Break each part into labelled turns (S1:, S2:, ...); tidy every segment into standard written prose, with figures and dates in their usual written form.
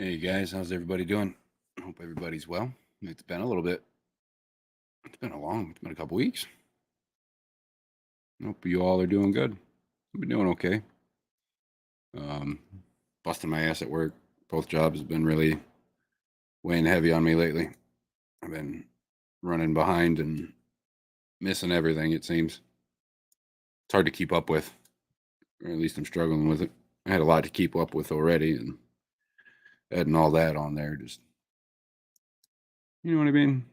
S1: Hey guys, how's everybody doing? Hope everybody's well. It's been a little bit. It's been a couple weeks. Hope you all are doing good. I've been doing okay. Um, Busting my ass at work. Both jobs have been really weighing heavy on me lately. I've been running behind and missing everything. It seems it's hard to keep up with, or at least I'm struggling with it. I had a lot to keep up with already, and adding all that on there, just you know what I mean.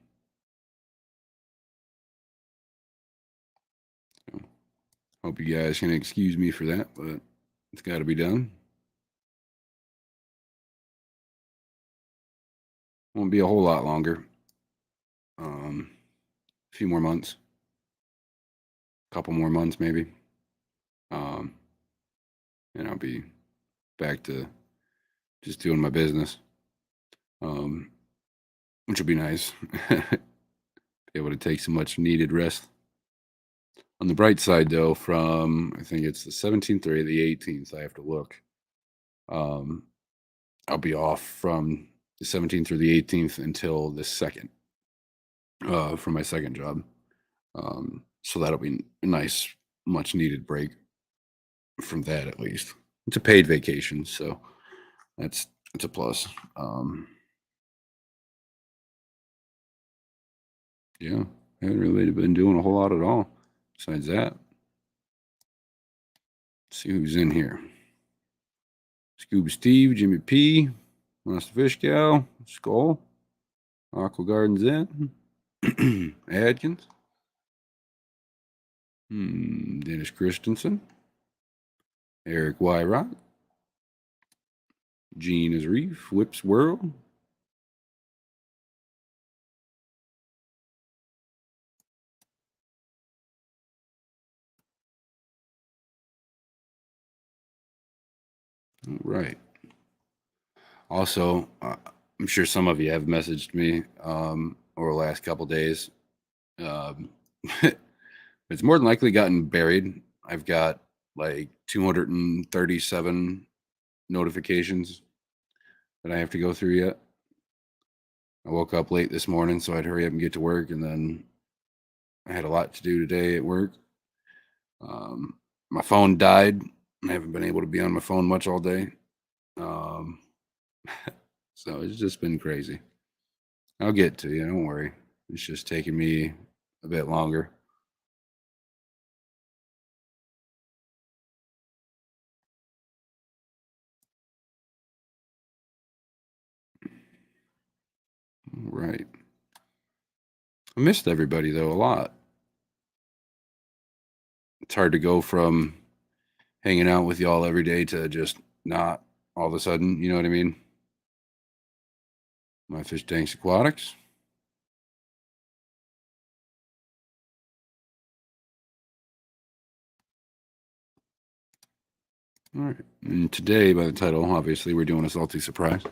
S1: So, hope you guys can excuse me for that, but it's got to be done. Won't be a whole lot longer. A few more months, a couple more months maybe, um, and I'll be back to just doing my business, um, which will be nice. Be able to take some much needed rest. On the bright side, though, from I think it's the 17th or the 18th, I have to look. Um, I'll be off from the 17th or the 18th until the second for my second job. So that'll be a nice, much needed break from that at least. It's a paid vacation, so that's it's a plus. Yeah, I haven't really been doing a whole lot at all. Besides that, see who's in here. Scuba Steve, Jimmy P, Monster Fish Gal, Skull, Aqua Gardens in, Adkins, Dennis Christensen, Eric Y. Rock, Gene is Reef, Whips World. All right. Also, I'm sure some of you have messaged me over the last couple days. Um, it's more than likely gotten buried. I've got like 237 notifications that I have to go through yet. I woke up late this morning, so I'd hurry up and get to work, and then I had a lot to do today at work. My phone died. I haven't been able to be on my phone much all day. Um, so it's just been crazy. I'll get to you. Don't worry. It's just taking me a bit longer. Right. I missed everybody though a lot. It's hard to go from hanging out with y'all every day to just not all of a sudden. You know what I mean? My fish tanks aquatics. All right. And today, by the title, obviously, we're doing a salty surprise.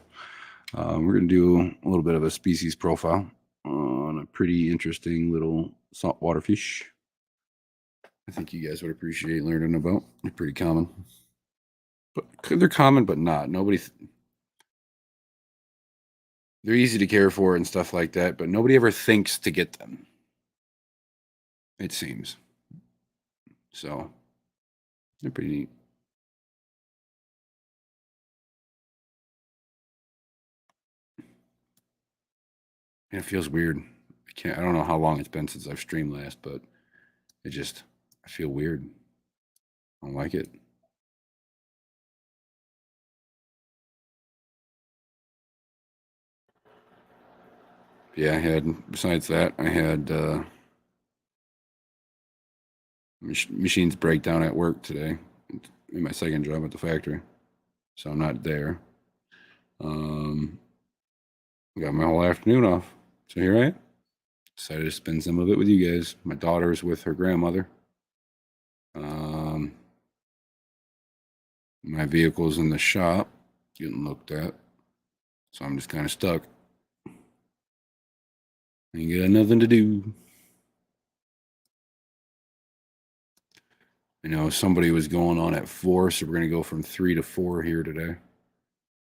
S1: We're going to do a little bit of a species profile on a pretty interesting little saltwater fish. I think you guys would appreciate learning about. They're pretty common, but they're common, but not. They're easy to care for and stuff like that, but nobody ever thinks to get them. It seems so. They're pretty neat. And it feels weird. I don't know how long it's been since I've streamed last, but I feel weird. I don't like it. Yeah, besides that, I had machines break down at work today in my second job at the factory. So I'm not there. Um, got my whole afternoon off. So here I am. Decided to spend some of it with you guys. My daughter's with her grandmother. Um, my vehicle's in the shop getting looked at. So I'm just kind of stuck. Ain't got nothing to do. Somebody was going on at 4, so we're going to go from 3 to 4 here today.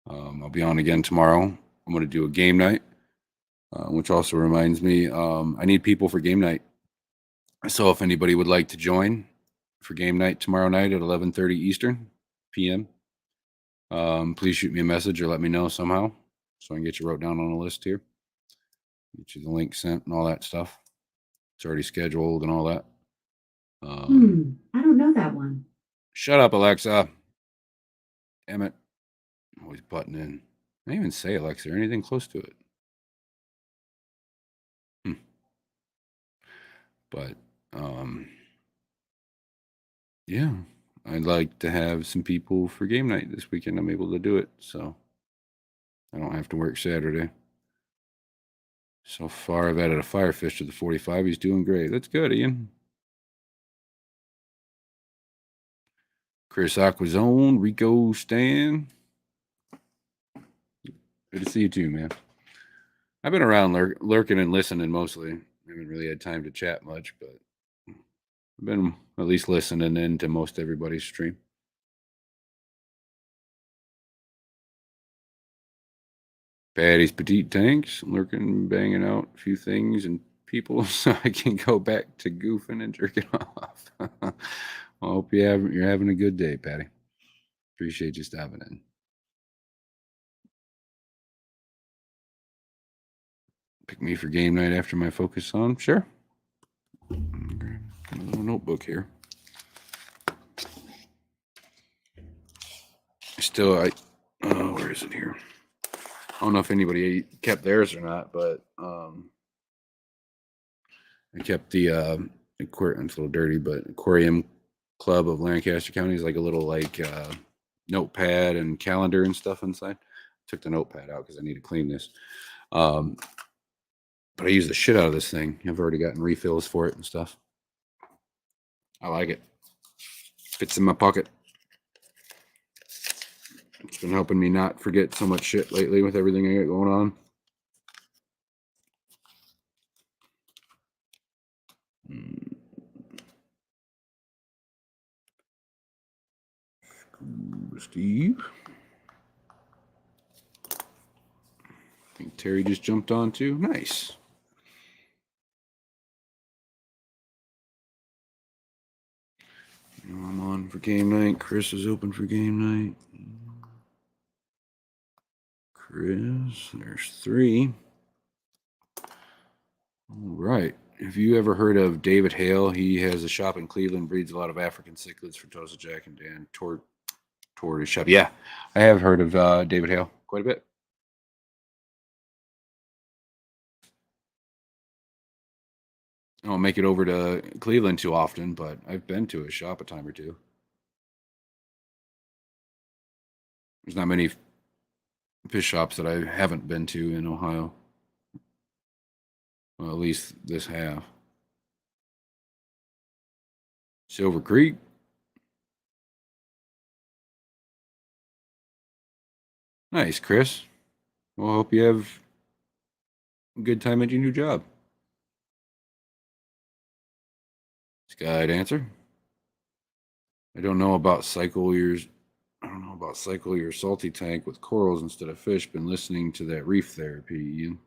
S1: I'll be on again tomorrow. I'm going to do a game night, which also reminds me, I need people for game night. So if anybody would like to join for game night tomorrow night at 11:30 Eastern p.m., please shoot me a message or let me know somehow so I can get you wrote down on a list here. Get you the link sent and all that stuff. It's already scheduled and all that.
S2: I don't know that one.
S1: Shut up, Alexa. Damn it. Always butting in. I didn't even say Alexa or anything close to it. But yeah, I'd like to have some people for game night this weekend. I'm able to do it, so I don't have to work Saturday. So far, I've added a firefish to the 45. He's doing great. That's good, Ian. Chris Aquazone, Rico Stan. Good to see you too, man. I've been around lurking and listening mostly. I haven't really had time to chat much, but I've been at least listening in to most everybody's stream. Patty's Petite Tanks, lurking, banging out a few things and people so I can go back to goofing and jerking off. I hope you're having a good day, Patty. Appreciate you stopping in. Pick me for game night after my focus on. Sure. Got a little notebook here. Where is it here? I don't know if anybody kept theirs or not, but I kept the it's a little dirty, but Aquarium Club of Lancaster County is like a little notepad and calendar and stuff inside. Took the notepad out because I need to clean this. But I use the shit out of this thing. I've already gotten refills for it and stuff. I like it. Fits in my pocket. It's been helping me not forget so much shit lately with everything I got going on. Steve. I think Terry just jumped on too. Nice. I'm on for game night. Chris is open for game night. Chris, there's 3. All right. Have you ever heard of David Hale? He has a shop in Cleveland, breeds a lot of African cichlids for Tosa Jack and Dan Tortoise Shop. Yeah, I have heard of David Hale quite a bit. I don't make it over to Cleveland too often, but I've been to his shop a time or two. There's not many fish shops that I haven't been to in Ohio. Well, at least this half. Silver Creek. Nice, Chris. Well, I hope you have a good time at your new job. Sky'd answer. I don't know about cycle your salty tank with corals instead of fish. Been listening to that reef therapy, Ian.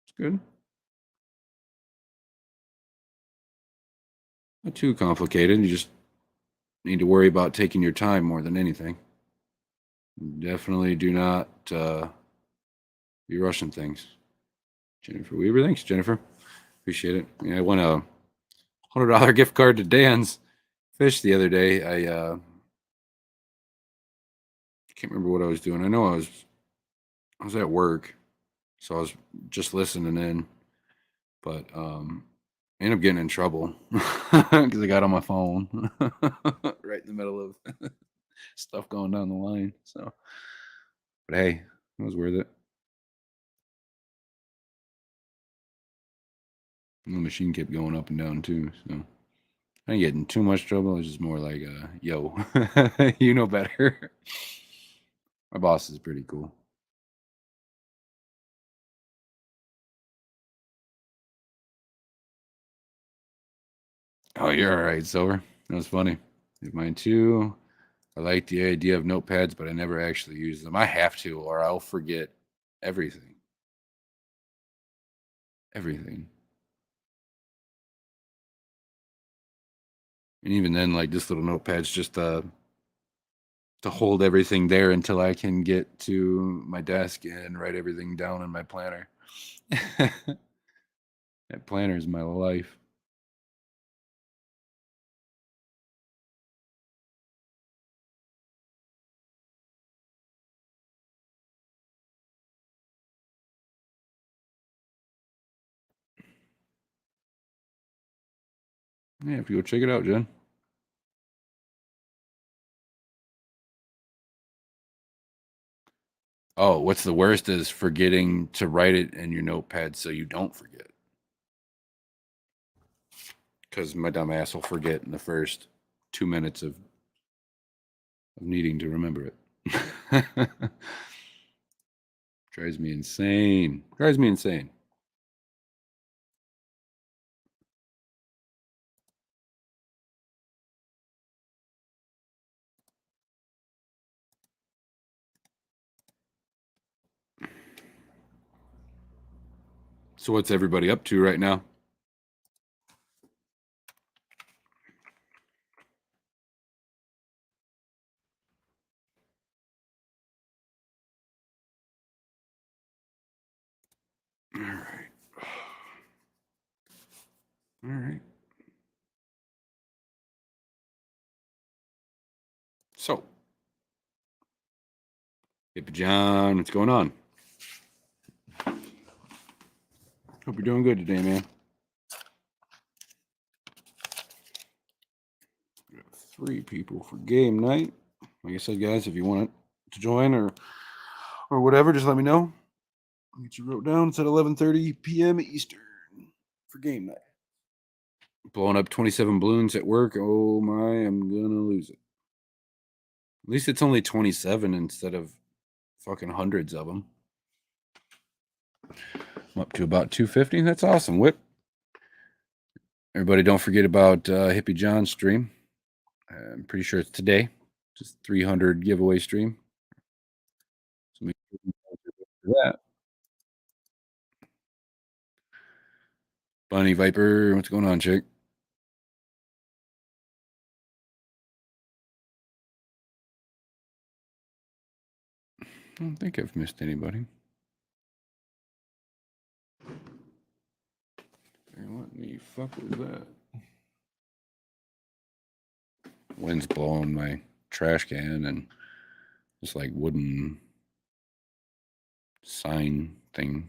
S1: It's good. Not too complicated. You just need to worry about taking your time more than anything. Definitely do not be rushing things. Jennifer Weaver, thanks, Jennifer. Appreciate it. Yeah, I won a $100 gift card to Dan's Fish the other day. I can't remember what I was doing. I know I was at work, so I was just listening in, but I ended up getting in trouble because I got on my phone right in the middle of stuff going down the line. So, but hey, it was worth it. And the machine kept going up and down too, so I didn't get in too much trouble. It was just more like, yo, you know better. My boss is pretty cool. Oh, you're all right, Silver. That was funny. Mine too. I like the idea of notepads, but I never actually use them. I have to, or I'll forget everything. Everything. And even then, like this little notepad's just to hold everything there until I can get to my desk and write everything down in my planner. That planner is my life. Yeah, if you go check it out, Jen. Oh, what's the worst is forgetting to write it in your notepad so you don't forget. Because my dumb ass will forget in the first 2 minutes of needing to remember it. Drives me insane. Drives me insane. So what's everybody up to right now? All right. All right. So, Hippie John, what's going on? Hope you're doing good today, man. We got 3 people for game night. Like I said, guys, if you want to join or whatever, just let me know. I'll get you wrote down. It's at 11:30 p.m. Eastern for game night. Blowing up 27 balloons at work. Oh my, I'm gonna lose it. At least it's only 27 instead of fucking hundreds of them. I'm up to about 250. That's awesome. Whip. Everybody, don't forget about Hippie John's stream. I'm pretty sure it's today. Just 300 giveaway stream. So make sure you guys are for that. Bunny Viper, what's going on, chick? I don't think I've missed anybody. What the fuck was that? Wind's blowing my trash can and this like wooden sign thing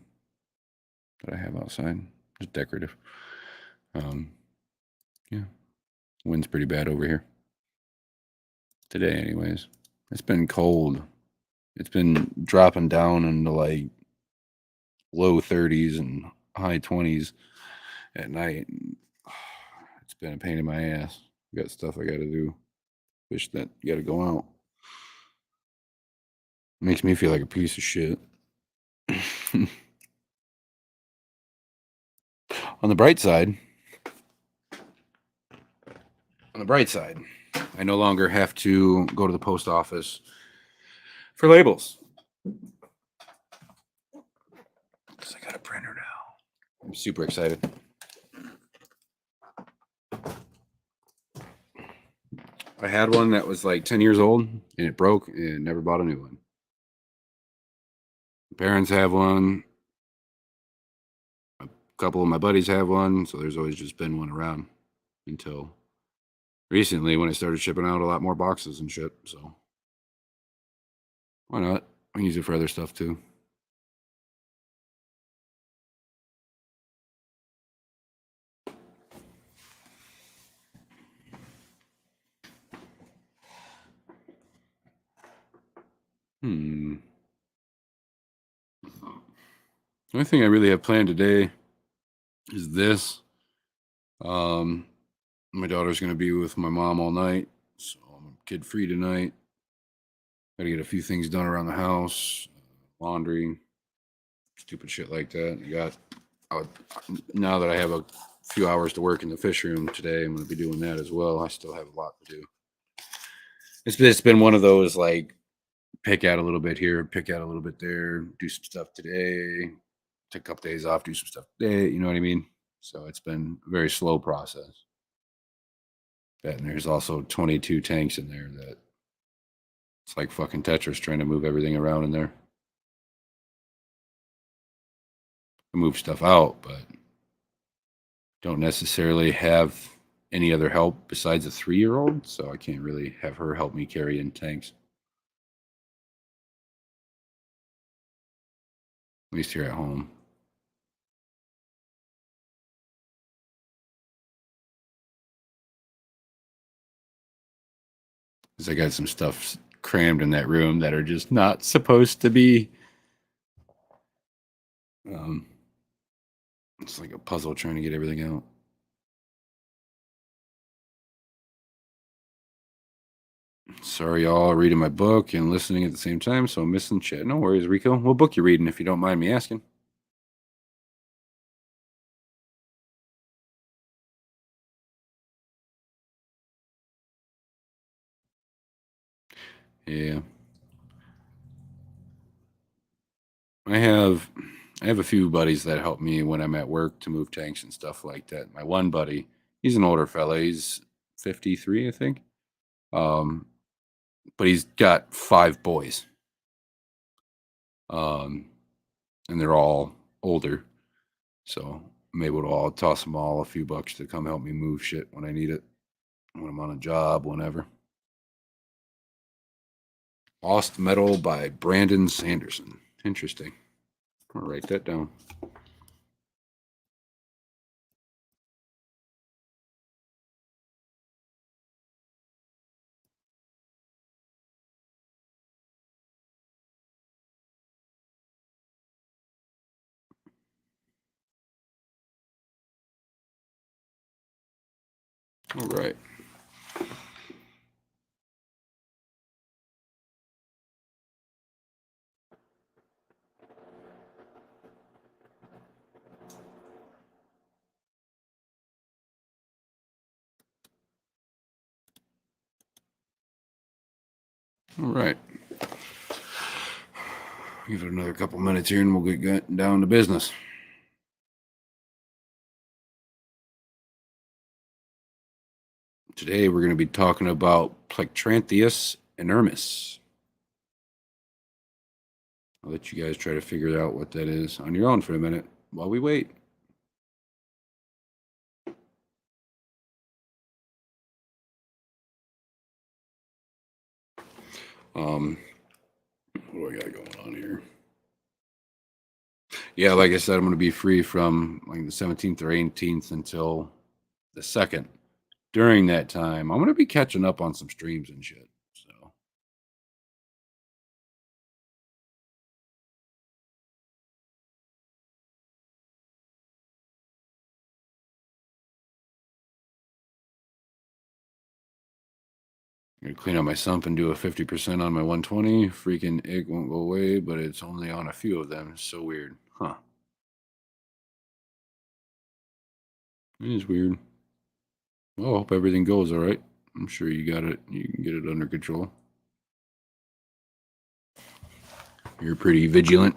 S1: that I have outside. Just decorative. Yeah. Wind's pretty bad over here. Today, anyways. It's been cold. It's been dropping down into like low 30s and high 20s at night. It's been a pain in my ass. Got stuff I got to do. Wish that got to go out. Makes me feel like a piece of shit. On the bright side, I no longer have to go to the post office for labels. Because I got a printer now. I'm super excited. I had one that was like 10 years old and it broke and never bought a new one. My parents have one. A couple of my buddies have one. So there's always just been one around until recently when I started shipping out a lot more boxes and shit. So why not? I can use it for other stuff too. The only thing I really have planned today is this. My daughter's going to be with my mom all night, so I'm kid free tonight. Got to get a few things done around the house, laundry, stupid shit like that. Now that I have a few hours to work in the fish room today, I'm going to be doing that as well. I still have a lot to do. It's been one of those like pick out a little bit here, pick out a little bit there, do some stuff today, take a couple days off, do some stuff today. You know what I mean? So it's been a very slow process. And there's also 22 tanks in there that it's like fucking Tetris trying to move everything around in there. I move stuff out, but don't necessarily have any other help besides a 3-year-old. So I can't really have her help me carry in tanks, at least here at home. 'Cause I got some stuff crammed in that room that are just not supposed to be. Um, it's like a puzzle trying to get everything out. Sorry, y'all, reading my book and listening at the same time, so I'm missing shit. No worries, Rico. What book you reading, if you don't mind me asking? Yeah, I have I have a few buddies that help me when I'm at work to move tanks and stuff like that. My one buddy, he's an older fella. He's 53, I think. Um, but he's got 5 boys. Um, and they're all older. So I'm able to all toss them all a few bucks to come help me move shit when I need it, when I'm on a job, whenever. Lost Metal by Brandon Sanderson. Interesting. I'll write that down. All right. All right. Give it another couple minutes here and we'll get down to business. Today we're going to be talking about Plectrantheus inermis. I'll let you guys try to figure out what that is on your own for a minute while we wait. What do I got going on here? Yeah, like I said, I'm going to be free from like the 17th or 18th until the 2nd. During that time, I'm going to be catching up on some streams and shit. So, I'm going to clean out my sump and do a 50% on my 120. Freaking egg won't go away, but it's only on a few of them. It's so weird. Huh. It is weird. Well, I hope everything goes all right. I'm sure you got it. You can get it under control. You're pretty vigilant.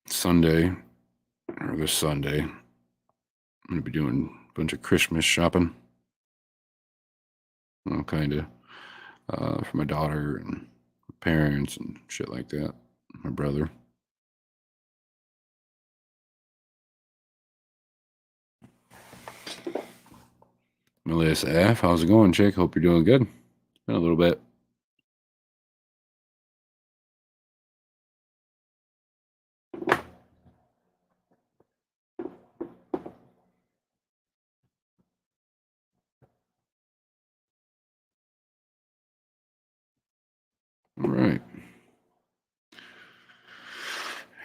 S1: Sunday, or this Sunday, I'm going to be doing a bunch of Christmas shopping. Well, kind of. For my daughter and parents and shit like that. My brother. Melissa F. How's it going, chick? Hope you're doing good. It's been a little bit. All right.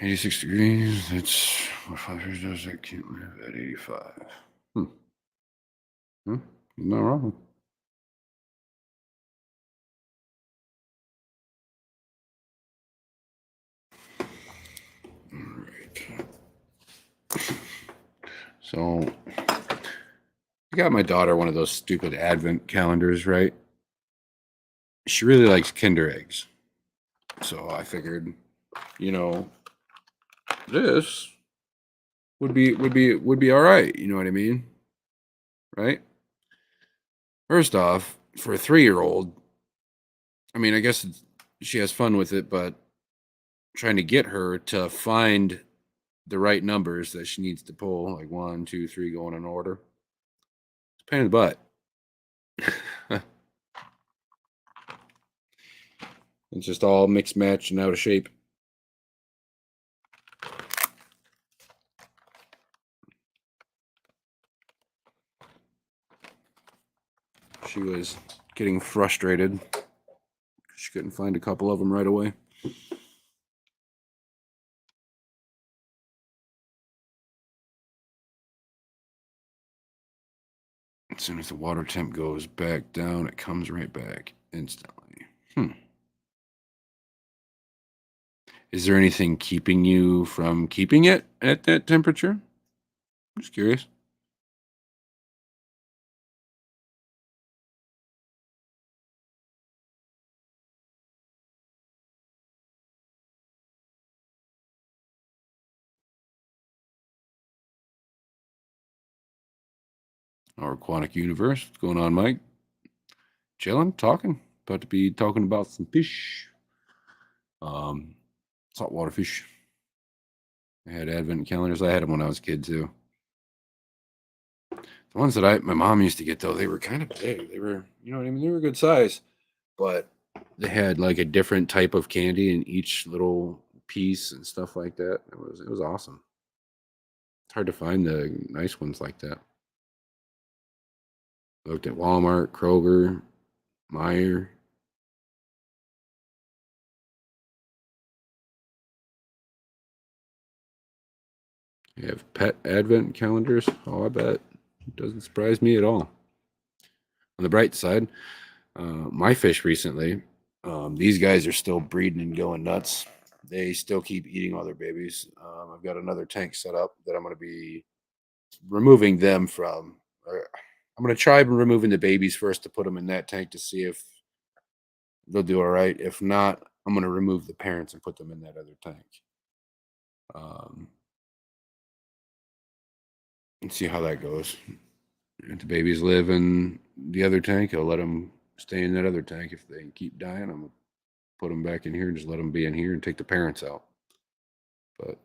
S1: 86 degrees. That's what 5 years does that keep live at 85. Hmm. You're not wrong. So I got my daughter one of those stupid advent calendars, right? She really likes Kinder eggs. So I figured, you know, this would be all right, you know what I mean? Right? First off, for a 3-year-old, I mean, I guess she has fun with it, but trying to get her to find the right numbers that she needs to pull, like 1, 2, 3, going in order. It's a pain in the butt. It's just all mixed match and out of shape. She was getting frustrated. She couldn't find a couple of them right away. As soon as the water temp goes back down, it comes right back instantly. Is there anything keeping you from keeping it at that temperature? I'm just curious. Our aquatic universe. What's going on, Mike? Chilling, talking. About to be talking about some fish. Saltwater fish. I had advent calendars. I had them when I was a kid too. The ones that my mom used to get though, they were kind of big. They were, you know what I mean? They were a good size, but they had like a different type of candy in each little piece and stuff like that. It was awesome. It's hard to find the nice ones like that. Looked at Walmart, Kroger, Meyer. You have pet advent calendars. Oh, I bet. It doesn't surprise me at all. On the bright side, my fish recently, these guys are still breeding and going nuts. They still keep eating all their babies. I've got another tank set up that I'm going to be removing them from. I'm going to try removing the babies first to put them in that tank to see if they'll do all right. If not, I'm going to remove the parents and put them in that other tank. And see how that goes. If the babies live in the other tank, I'll let them stay in that other tank. If they keep dying, I'm going to put them back in here and just let them be in here and take the parents out. But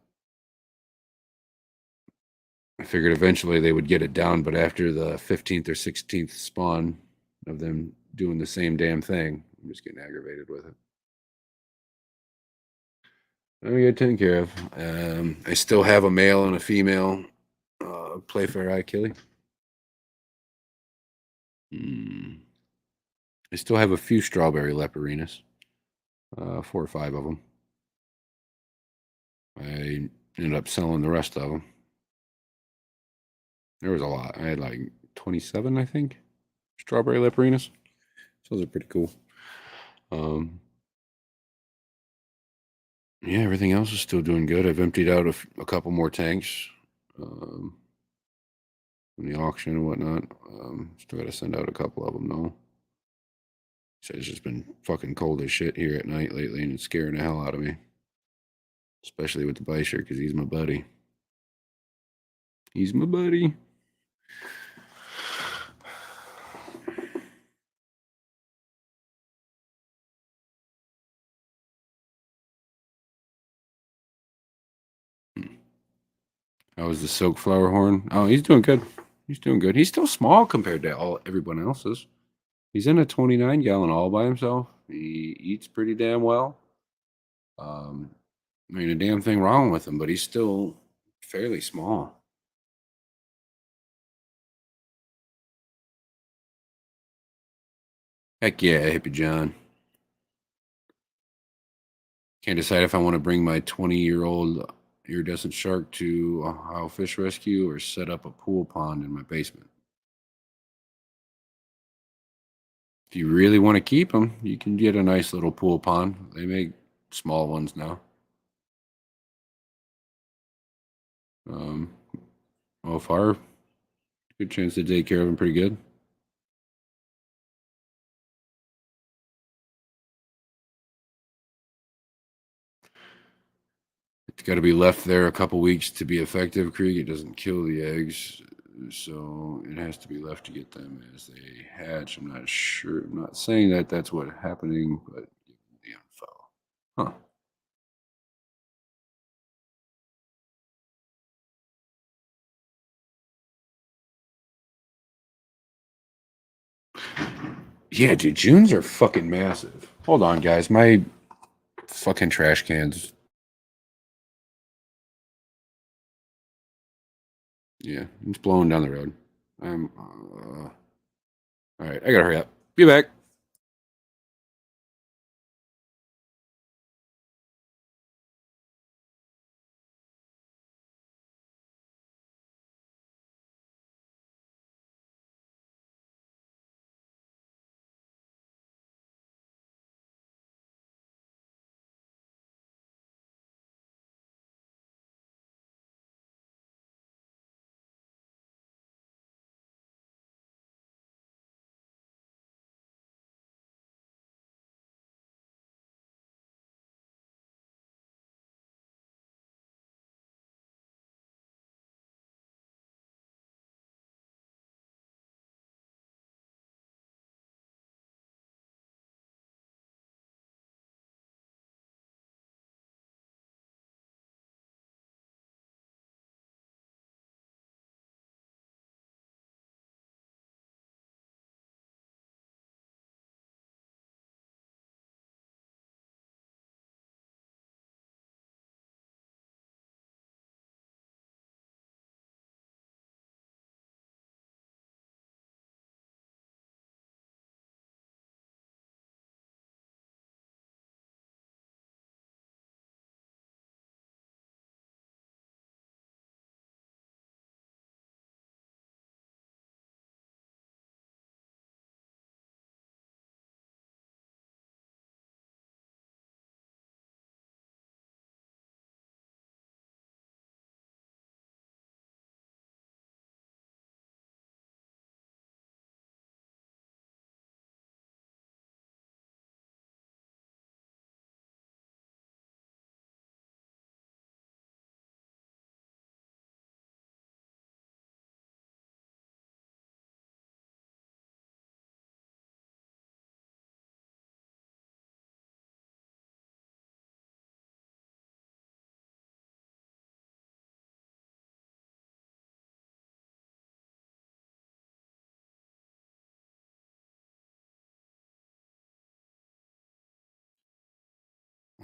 S1: I figured eventually they would get it down, but after the 15th or 16th spawn of them doing the same damn thing, I'm just getting aggravated with it. I get taken care of. I still have a male and a female Playfair Achille. I still have a few strawberry leporinas, 4 or 5 of them. I ended up selling the rest of them. There was a lot. I had like 27, I think, strawberry leporinas. So those are pretty cool. Yeah, everything else is still doing good. I've emptied out a couple more tanks from the auction and whatnot. Still got to send out a couple of them though. It's just been fucking cold as shit here at night lately, and it's scaring the hell out of me. Especially with the Beischer, because he's my buddy. He's my buddy. How was the silk flower horn? Oh, he's doing good. He's doing good. He's still small compared to everyone else's. He's in a 29-gallon all by himself. He eats pretty damn well. I mean, a damn thing wrong with him, but he's still fairly small. Heck yeah, Hippie John. Can't decide if I want to bring my 20-year-old iridescent shark to Ohio Fish Rescue or set up a pool pond in my basement. If you really want to keep them, you can get a nice little pool pond. They make small ones now. Well, far, good chance they take care of him pretty good. It's got to be left there a couple weeks to be effective, Krieg. It doesn't kill the eggs, so it has to be left to get them as they hatch. I'm not sure. I'm not saying that that's what's happening, but the info. Huh. Yeah, dude, Junes are fucking massive. Hold on, guys. My fucking trash cans. Yeah, it's blowing down the road. I'm. All right, I gotta hurry up. Be back.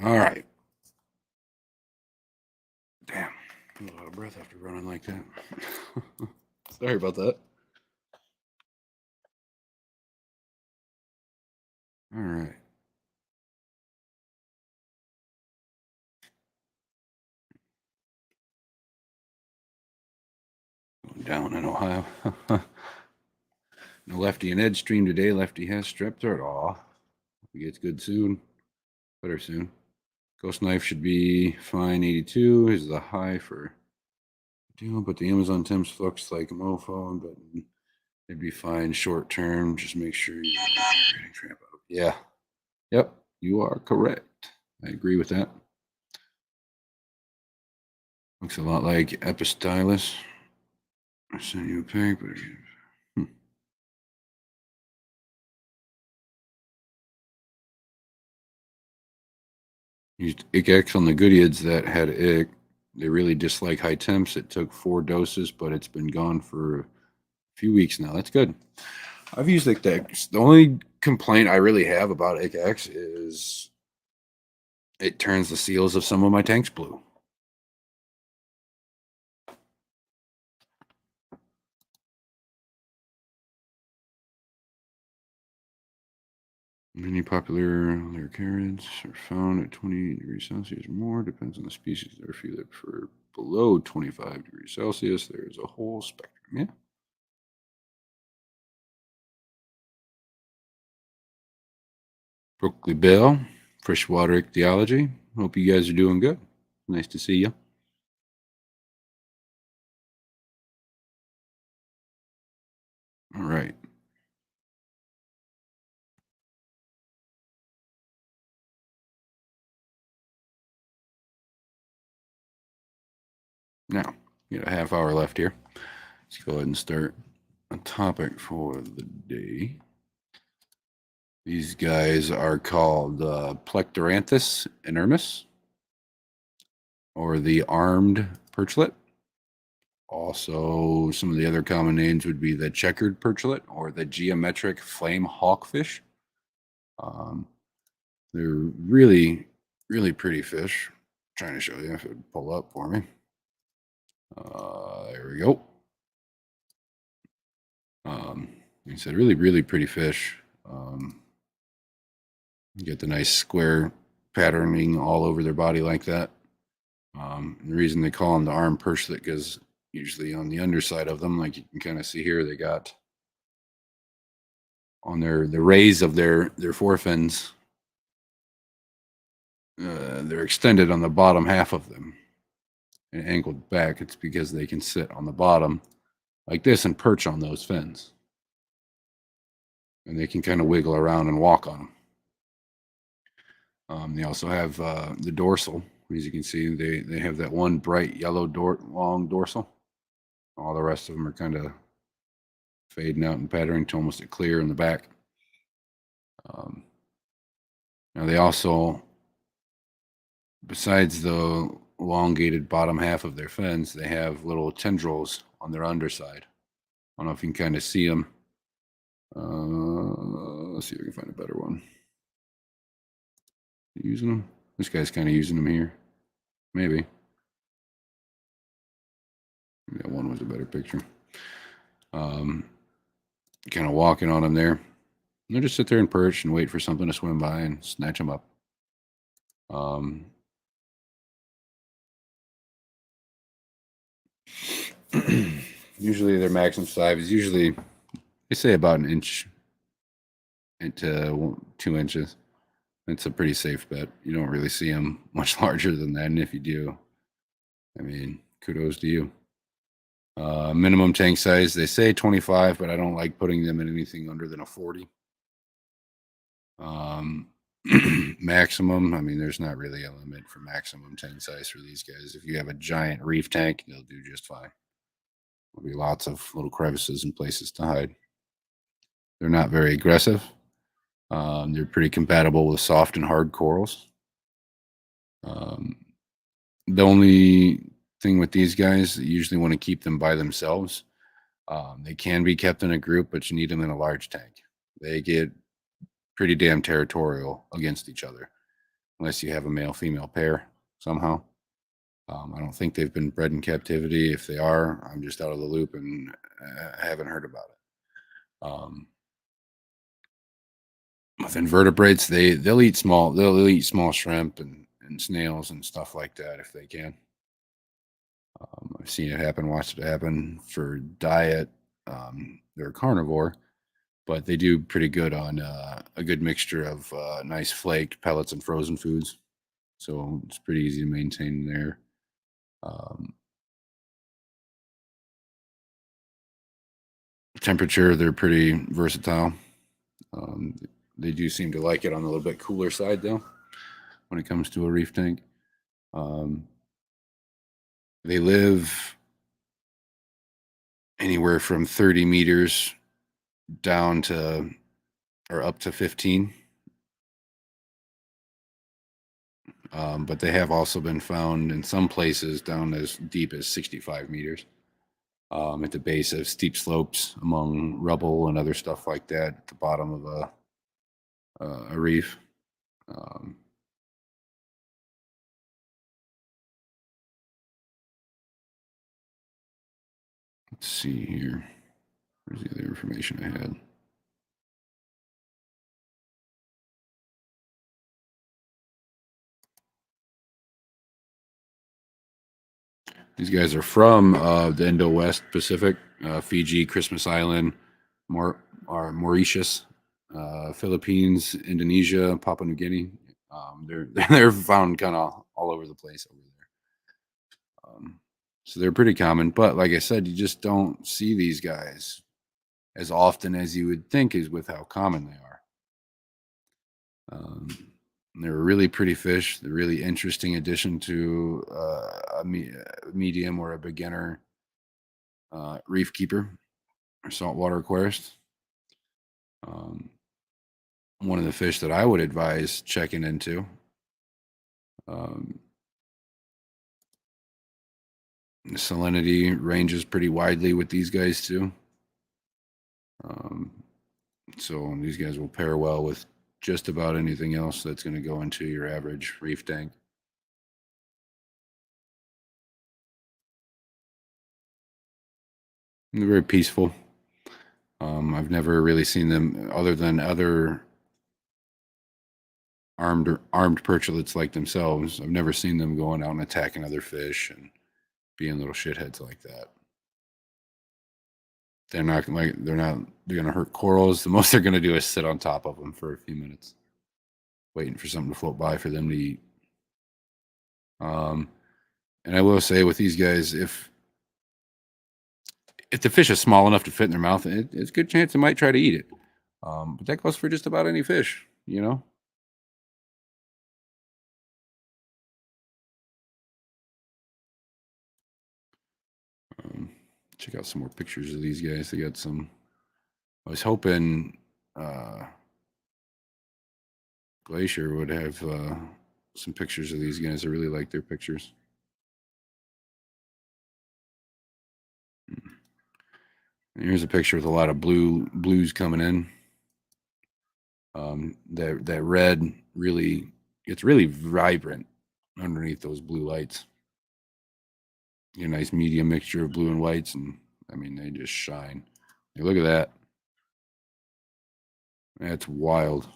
S1: All right. Damn, I'm a lot of breath after running like that. Sorry about that. All right. Going down in Ohio. No Lefty and Ed stream today. Lefty has strep throat. Aw. He gets good soon. Better soon. Ghost Knife should be fine. 82 is the high for deal, but the Amazon Temps looks like a mofo, but it'd be fine short term. Just make sure you're getting tramp out. Yeah. Yep. You are correct. I agree with that. Looks a lot like Epistylus. I sent you a pic, but used ICX on the Goodyeads that had ick. They really dislike high temps. It took 4 doses, but it's been gone for a few weeks now. That's good. I've used ICX. The only complaint I really have about ICX is it turns the seals of some of my tanks blue. Many popular lyricarids are found at 28 degrees Celsius or more. Depends on the species. There are a few that prefer below 25 degrees Celsius. There's a whole spectrum. Yeah. Brooklyn Bell, freshwater ichthyology. Hope you guys are doing good. Nice to see you. All right. Now, we got a half hour left here. Let's go ahead and start a topic for the day. These guys are called Plectoranthus inermis, or the armed perchlet. Also, some of the other common names would be the checkered perchlet or the geometric flame hawkfish. Um, they're really, really pretty fish. Trying to show you if it would pull up for me. There we go. Like I said, really, really pretty fish. You get the nice square patterning all over their body like that. The reason they call them the arm perchlet because usually on the underside of them, like you can kind of see here, they got on the rays of their forefins. They're extended on the bottom half of them and angled back. It's because they can sit on the bottom like this and perch on those fins, and they can kind of wiggle around and walk on them. They also have the dorsal. As you can see, they have that one bright yellow long dorsal. All the rest of them are kind of fading out and patterning to almost a clear in the back. Now they also, besides the elongated bottom half of their fins, they have little tendrils on their underside. I don't know if you can kind of see them. Let's see if we can find a better one. Using them. This guy's kind of using them here. Maybe. That one was a better picture. Kind of walking on them there. And they'll just sit there and perch and wait for something to swim by and snatch them up. Usually their maximum size is usually, they say about an inch into 2 inches. It's a pretty safe bet. You don't really see them much larger than that. And if you do, I mean, kudos to you. Minimum tank size, they say 25, but I don't like putting them in anything under than a 40. Maximum, I mean, there's not really a limit for maximum tank size for these guys. If you have a giant reef tank, they'll do just fine. There'll be lots of little crevices and places to hide. They're not very aggressive. They're pretty compatible with soft and hard corals. The only thing with these guys, you usually want to keep them by themselves. They can be kept in a group, but you need them in a large tank. They get pretty damn territorial against each other, unless you have a male-female pair somehow. I don't think they've been bred in captivity. If they are, I'm just out of the loop and haven't heard about it. With invertebrates, they'll eat small shrimp and snails and stuff like that if they can. I've seen it happen, watched it happen. For diet, they're a carnivore, but they do pretty good on a good mixture of nice flaked pellets and frozen foods. So it's pretty easy to maintain there. Temperature, they're pretty versatile. They do seem to like it on the little bit cooler side, though, when it comes to a reef tank. They live anywhere from 30 meters down to or up to 15. But they have also been found in some places down as deep as 65 meters at the base of steep slopes among rubble and other stuff like that at the bottom of a reef. Let's see here. Where's the other information I had? These guys are from the Indo-West Pacific, Fiji, Christmas Island, Mauritius, Philippines, Indonesia, Papua New Guinea. They're found kind of all over the place over there. So they're pretty common, but like I said, you just don't see these guys as often as you would think is with how common they are. Um, they're a really pretty fish. They're a really interesting addition to a medium or a beginner reef keeper or saltwater aquarist. Um, one of the fish that I would advise checking into. Um, the salinity ranges pretty widely with these guys too. Um, so these guys will pair well with just about anything else that's going to go into your average reef tank. And they're very peaceful. I've never really seen them other than other armed perchulates like themselves. I've never seen them going out and attacking other fish and being little shitheads like that. They're gonna hurt corals. The most they're gonna do is sit on top of them for a few minutes, waiting for something to float by for them to eat. Um, and I will say with these guys, if the fish is small enough to fit in their mouth, it's a good chance they might try to eat it. But that goes for just about any fish, you know. Um, check out some more pictures of these guys. They got some. I was hoping Glacier would have some pictures of these guys. I really like their pictures. And here's a picture with a lot of blues coming in. That red really, it's really vibrant underneath those blue lights. A nice medium mixture of blue and whites, and I mean they just shine. Hey, look at that. That's wild.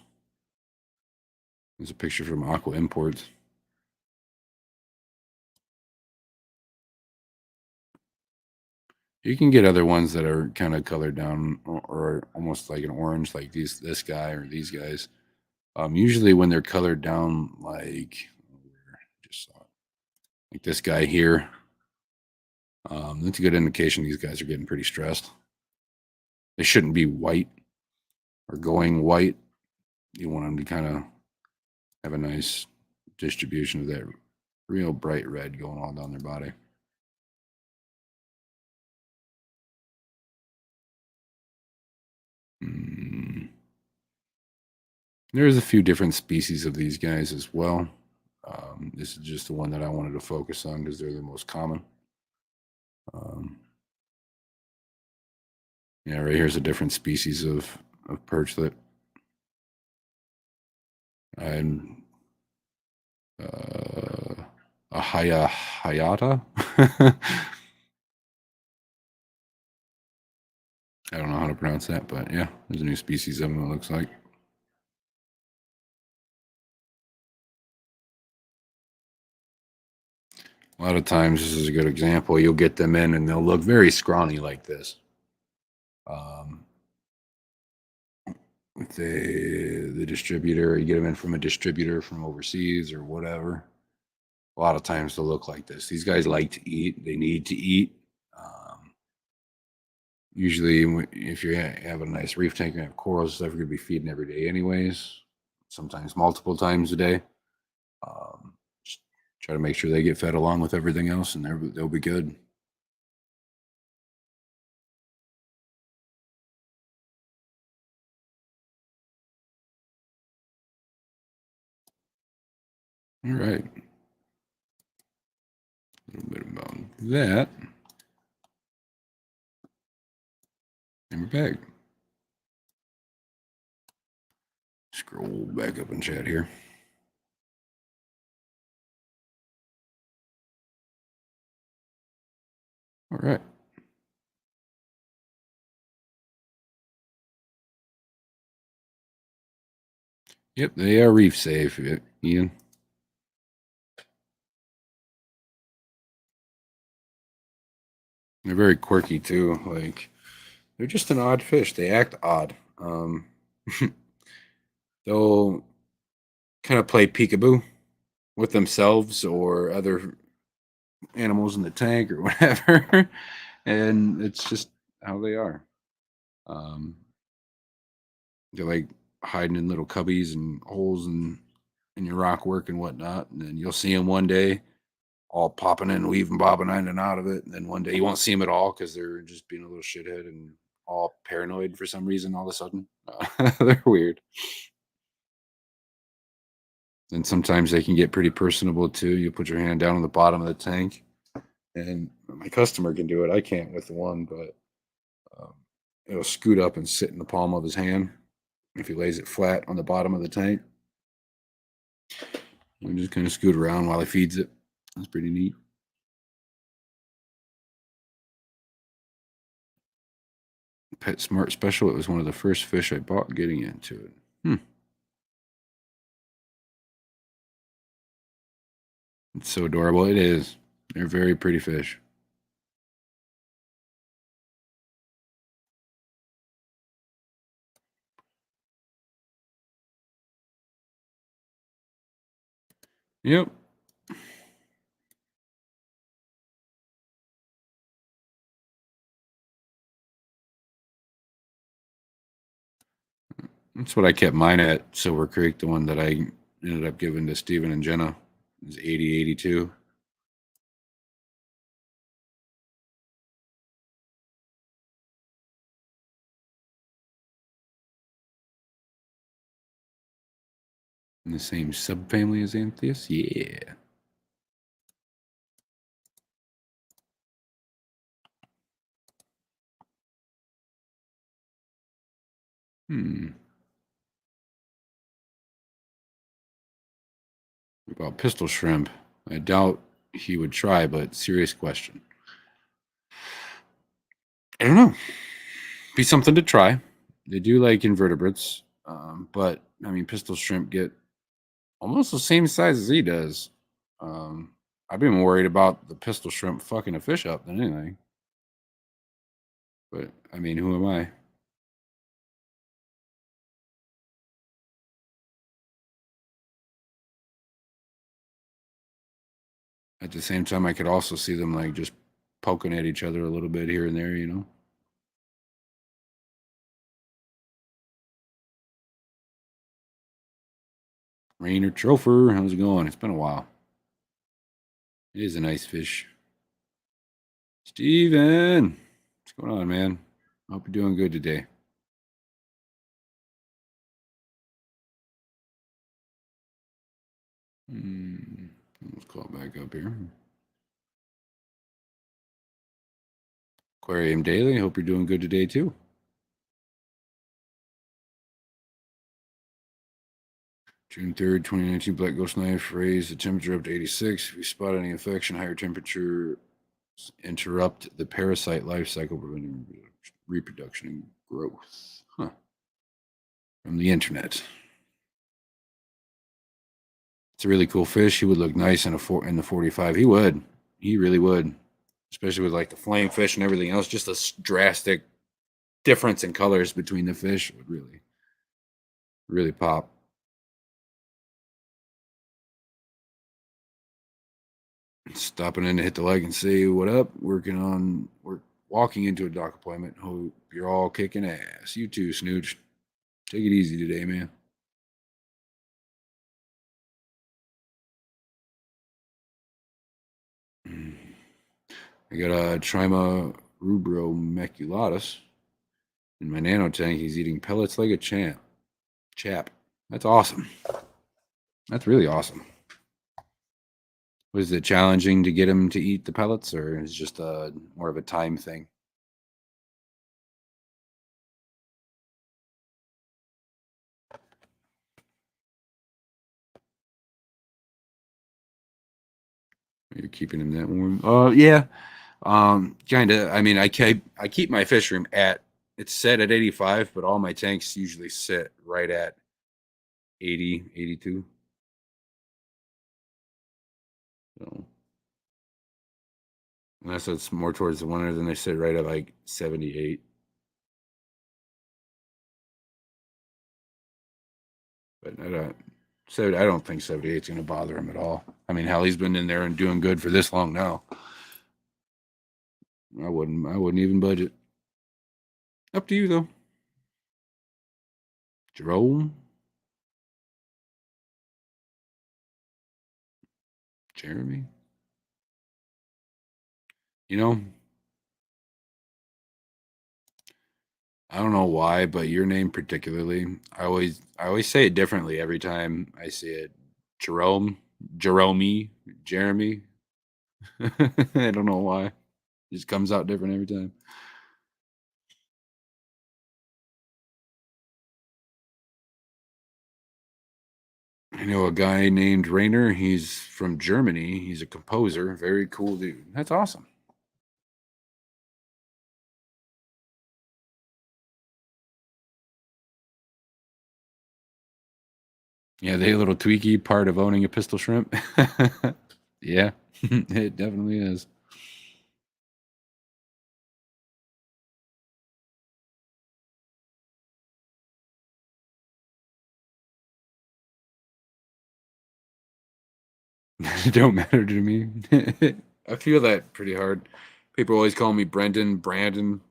S1: There's a picture from Aqua Imports. You can get other ones that are kind of colored down or almost like an orange, like this guy or these guys. Usually when they're colored down, like just saw it, like this guy here, that's a good indication these guys are getting pretty stressed. They shouldn't be white or going white. You want them to kind of have a nice distribution of that real bright red going all down their body. Mm. There's a few different species of these guys as well. This is just the one that I wanted to focus on because they're the most common. Um, yeah, right here's a different species of perchlet. And a hayata. I don't know how to pronounce that, but yeah, there's a new species of them, it looks like. A lot of times, this is a good example. You'll get them in and they'll look very scrawny like this. With the distributor, you get them in from a distributor from overseas or whatever. A lot of times they'll look like this. These guys like to eat. They need to eat. Usually, if you have a nice reef tank and have corals, stuff, you're going to be feeding every day anyways, sometimes multiple times a day. Just try to make sure they get fed along with everything else and they'll be good. All right. A little bit about that. And we're back. Scroll back up in chat here. All right. Yep, they are reef safe, Ian. They're very quirky too. Like they're just an odd fish. They act odd. They'll kind of play peekaboo with themselves or other animals in the tank or whatever, and it's just how they are. They're like hiding in little cubbies and holes in your rock work and whatnot. And then you'll see them one day all popping in, weaving, bobbing in and out of it. And then one day you won't see them at all because they're just being a little shithead and all paranoid for some reason all of a sudden. They're weird. And sometimes they can get pretty personable too. You put your hand down on the bottom of the tank, and my customer can do it. I can't with the one, but it'll scoot up and sit in the palm of his hand if he lays it flat on the bottom of the tank. And just kind of scoot around while he feeds it. That's pretty neat. PetSmart Special. It was one of the first fish I bought getting into it. It's so adorable. It is. They're very pretty fish. Yep. That's what I kept mine at Silver Creek, the one that I ended up giving to Steven and Jenna. It was 80, 82. In the same subfamily as Antheus? Yeah. About pistol shrimp. I doubt he would try, but serious question. I don't know. Be something to try. They do like invertebrates, but I mean, pistol shrimp get almost the same size as he does. I've been worried about the pistol shrimp fucking a fish up than anything. But I mean, who am I? At the same time, I could also see them like just poking at each other a little bit here and there, you know? Rainer Trofer, how's it going? It's been a while. It is a nice fish. Steven, what's going on, man? Hope you're doing good today. Let's call it back up here. Aquarium Daily, hope you're doing good today too. June 3rd, 2019, Black Ghost Knife raised the temperature up to 86. If you spot any infection, higher temperature interrupt the parasite life cycle, preventing reproduction and growth. Huh. From the internet. It's a really cool fish. He would look nice in the 45. He would. He really would. Especially with like the flame fish and everything else. Just a drastic difference in colors between the fish would really pop. Stopping in to hit the like and say what up. We're walking into a doc appointment. Hope you're all kicking ass. You too, Snooch. Take it easy today, man. I got a Trima rubromaculatus in my nano tank. He's eating pellets like a chap. That's awesome. That's really awesome. Was it challenging to get him to eat the pellets, or is it just more of a time thing? You're keeping him that warm? Yeah. Kind of. I mean, I keep my fish room it's set at 85, but all my tanks usually sit right at 80, 82. So unless it's more towards the winter, then they sit right at like 78. But I don't think 78 is going to bother him at all. I mean, hell, he's been in there and doing good for this long now. I wouldn't even budge it. Up to you though. Jerome? Jeremy? You know, I don't know why, but your name particularly, I always say it differently every time I see it. Jerome, Jerome, Jeremy. I don't know why. It just comes out different every time. I know a guy named Rainer. He's from Germany. He's a composer. Very cool dude. That's awesome. Yeah, the little tweaky part of owning a pistol shrimp. Yeah, it definitely is. It don't matter to me. I feel that pretty hard. People always call me Brendan, Brandon,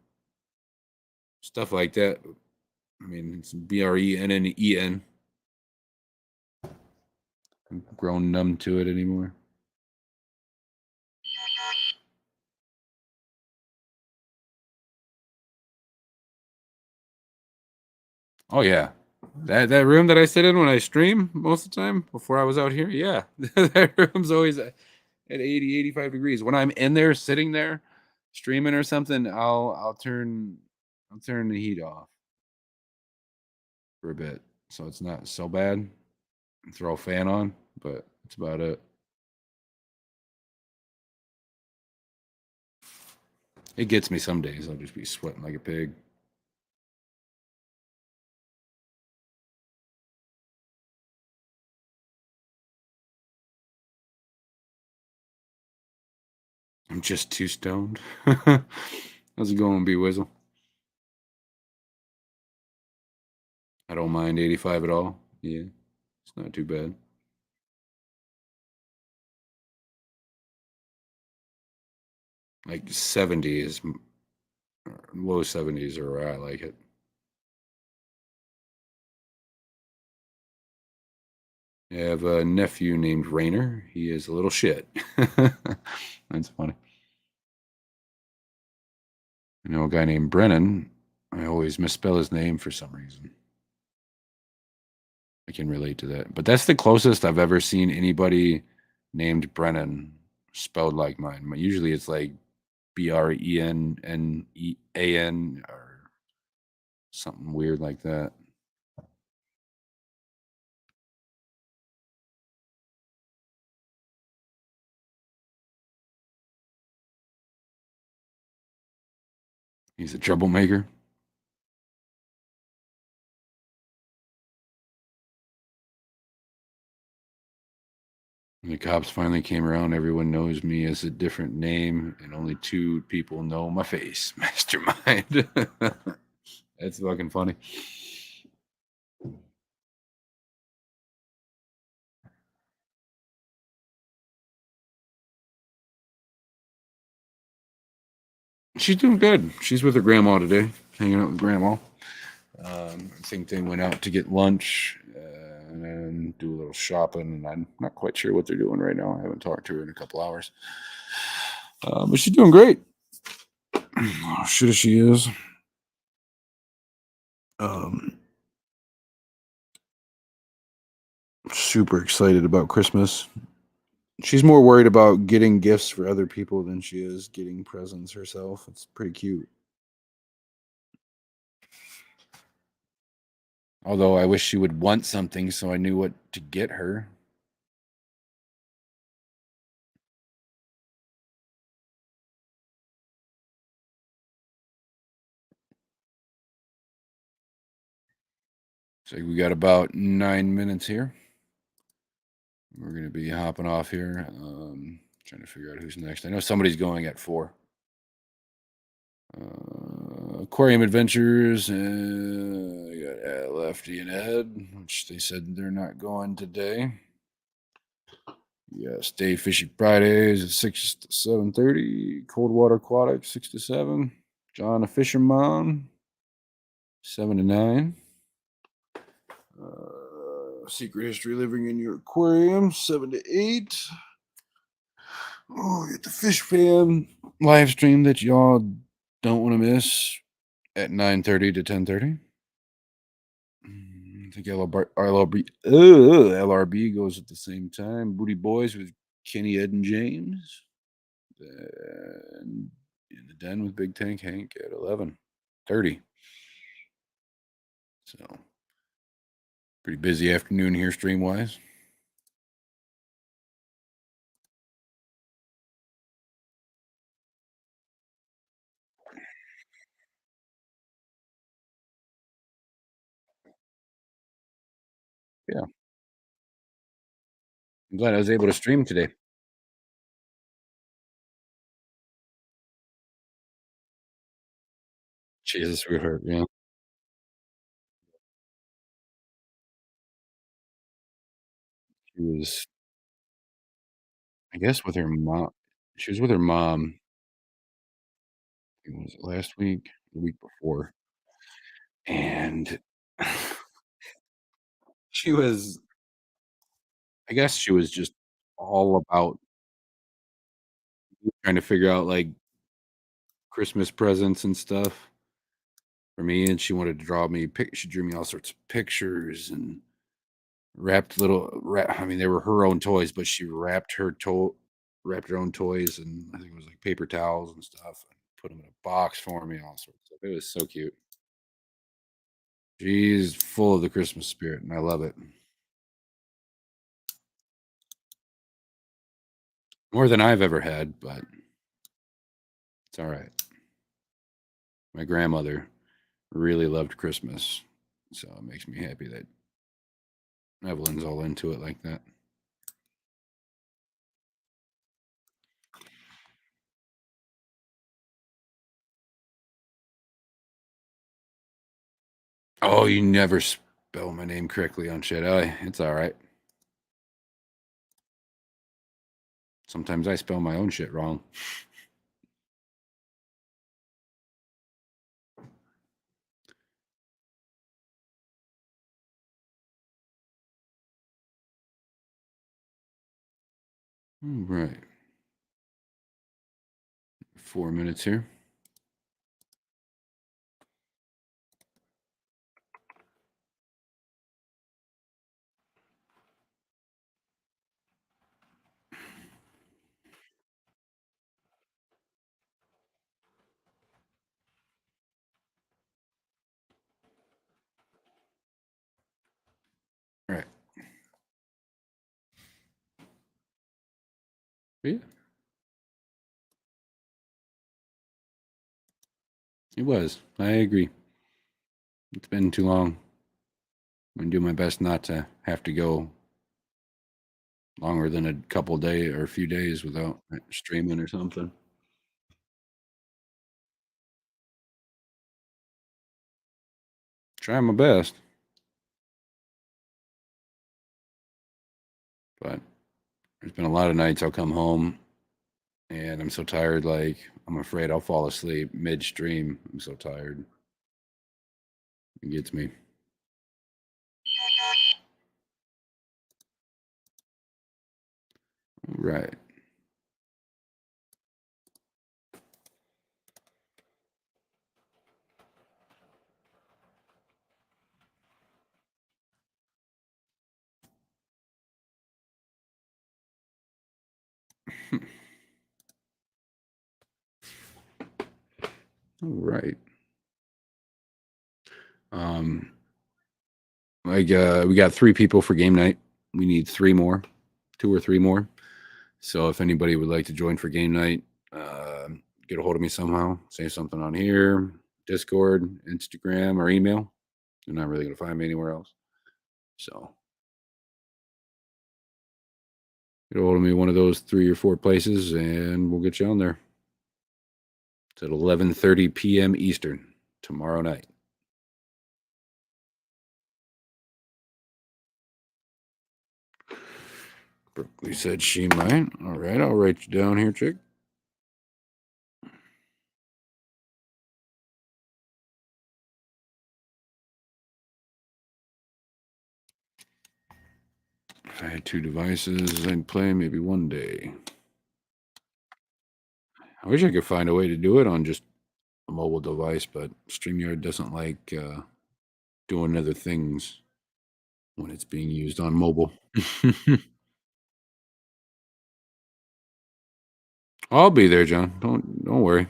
S1: stuff like that. I mean, it's Brennen. I'm grown numb to it anymore. Oh yeah, that room that I sit in when I stream most of the time before I was out here. Yeah, that room's always at 80, 85 degrees. When I'm in there, sitting there, streaming or something, I'll turn the heat off for a bit, so it's not so bad. Throw a fan on, but that's about it. It gets me some days. I'll just be sweating like a pig. I'm just too stoned. How's it going, B Wizzle? I don't mind 85 at all. Yeah, it's not too bad. Like 70s, low 70s are where I like it. I have a nephew named Rainer. He is a little shit. That's funny. I know a guy named Brennan. I always misspell his name for some reason. I can relate to that. But that's the closest I've ever seen anybody named Brennan spelled like mine. Usually it's like Brennan or something weird like that. He's a troublemaker. When the cops finally came around, everyone knows me as a different name, and only two people know my face. Mastermind. That's fucking funny. She's doing good. She's with her grandma today, hanging out with grandma. I think they went out to get lunch and then do a little shopping, and I'm not quite sure what they're doing right now. I haven't talked to her in a couple hours, but she's doing great. Shit as she is. Um, Super excited about Christmas. She's more worried about getting gifts for other people than she is getting presents herself. It's pretty cute. Although I wish she would want something so I knew what to get her. So we got about 9 minutes here. We're going to be hopping off here. Trying to figure out who's next. I know somebody's going at 4. Aquarium Adventures. I got Lefty and Ed, which they said they're not going today. Yeah, Stay Fishy Fridays at 6 to 7:30. Cold Water Aquatics 6 to 7. John a Fisherman 7 to 9. Secret History Living in Your Aquarium, 7 to 8. Oh, get the Fish Fam live stream that y'all don't want to miss at 9:30 to 10:30. I think LRB goes at the same time. Booty Boys with Kenny, Ed, and James. Then in the Den with Big Tank Hank at 11:30. So pretty busy afternoon here stream wise. Yeah. I'm glad I was able to stream today. Jesus, we hurt. Yeah. She was, I guess, with her mom. She was with her mom. It was last week, the week before, and she was. I guess she was just all about trying to figure out like Christmas presents and stuff for me, and she wanted to draw me. She drew me all sorts of pictures and wrapped I mean, they were her own toys, but she wrapped her own toys, and I think it was like paper towels and stuff, and put them in a box for me, all sorts of stuff. It was so cute. She's full of the Christmas spirit, and I love it. More than I've ever had, but it's all right. My grandmother really loved Christmas, so it makes me happy that Evelyn's all into it like that. Oh, you never spell my name correctly on Shed Eye. It's all right. Sometimes I spell my own shit wrong. All right. 4 minutes here. All right. Yeah, it was. I agree. It's been too long. I'm gonna do my best not to have to go longer than a couple days or a few days without streaming or something. Try my best, but there's been a lot of nights I'll come home and I'm so tired, like I'm afraid I'll fall asleep midstream. I'm so tired. It gets me. Right. All right. Um, we got 3 people for game night. We need 3 more, 2 or 3 more. So if anybody would like to join for game night, get a hold of me somehow. Say something on here, Discord, Instagram, or email. You're not really gonna find me anywhere else. So get a hold of me one of those 3 or 4 places, and we'll get you on there. It's at 11:30 p.m. Eastern tomorrow night. Berkeley said she might. All right, I'll write you down here, chick. If I had two devices, I'd play maybe one day. I wish I could find a way to do it on just a mobile device, but StreamYard doesn't like doing other things when it's being used on mobile. I'll be there, John. Don't worry.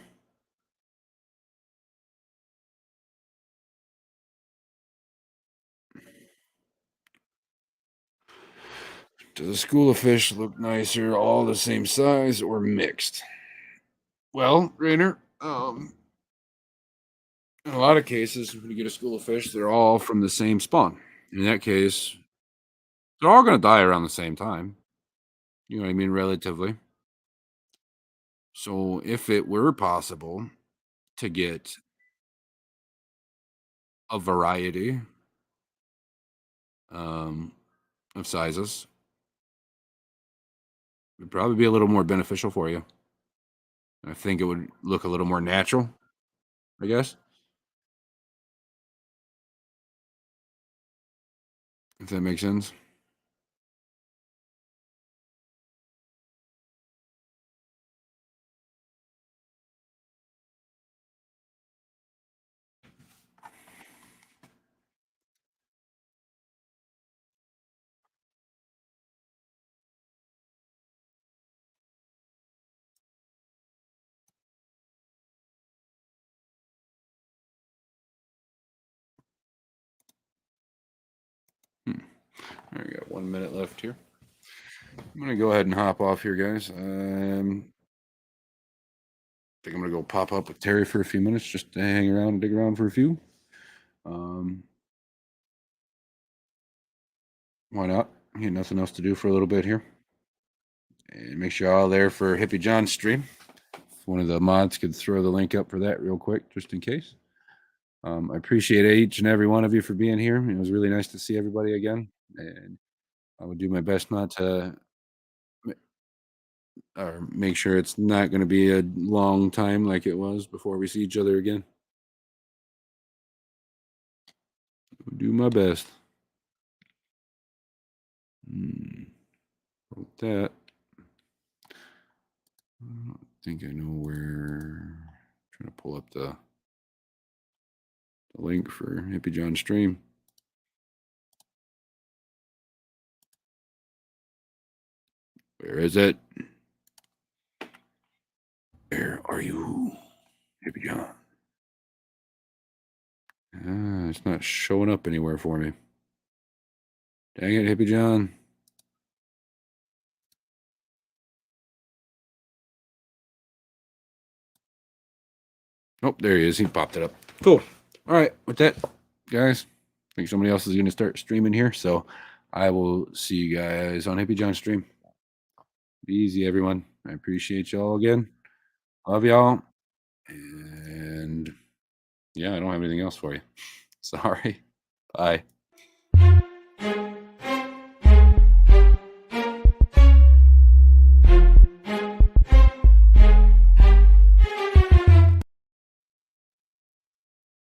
S1: Does a school of fish look nicer, all the same size, or mixed? Well, Rainer, in a lot of cases, when you get a school of fish, they're all from the same spawn. In that case, they're all going to die around the same time. You know what I mean? Relatively. So, if it were possible to get a variety um, of sizes, it'd probably be a little more beneficial for you. I think it would look a little more natural, I guess, if that makes sense. Hmm. I got 1 minute left here. I'm gonna go ahead and hop off here, guys. Think I'm gonna go pop up with Terry for a few minutes, just to hang around and dig around for a few. Um, why not? He had nothing else to do for a little bit here, and make sure you're all there for Hippie John's stream. If one of the mods could throw the link up for that real quick, just in case. I appreciate each and every one of you for being here. It was really nice to see everybody again, and I would do my best not to or make sure it's not going to be a long time like it was before we see each other again. Do my best. With that, I don't think I know where. Trying to pull up the link for Hippie John stream. Where is it? Where are you, Hippie John? It's not showing up anywhere for me. Dang it, Hippie John. Oh, there he is. He popped it up. Cool. All right. With that, guys, I think somebody else is going to start streaming here. So I will see you guys on Hippie John stream. Be easy, everyone. I appreciate y'all again. Love y'all. And yeah, I don't have anything else for you. Sorry. Bye.